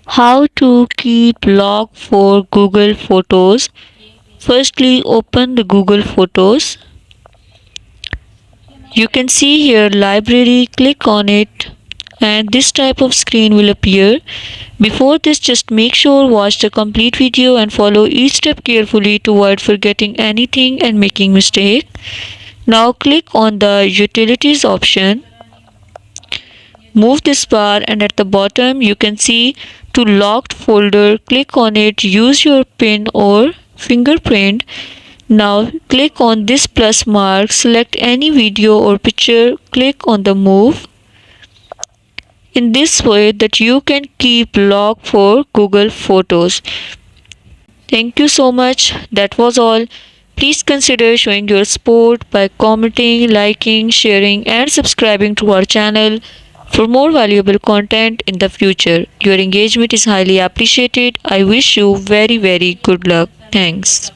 How to keep log for Google Photos. Firstly, open the Google Photos. You can see here library, click on it and this type of screen will appear. Before this, just make sure watch the complete video and follow each step carefully to avoid forgetting anything and making mistake. Now click on the utilities option. Move this bar and at the bottom you can see to locked folder. Click on it, use your pin or fingerprint. Now click on this plus mark, select any video or picture, click on the move. In this way that you can keep log for Google Photos. Thank you so much. That was all. Please consider showing your support by commenting, liking, sharing and subscribing to our channel for more valuable content in the future. Your engagement is highly appreciated. I wish you very good luck. Thanks.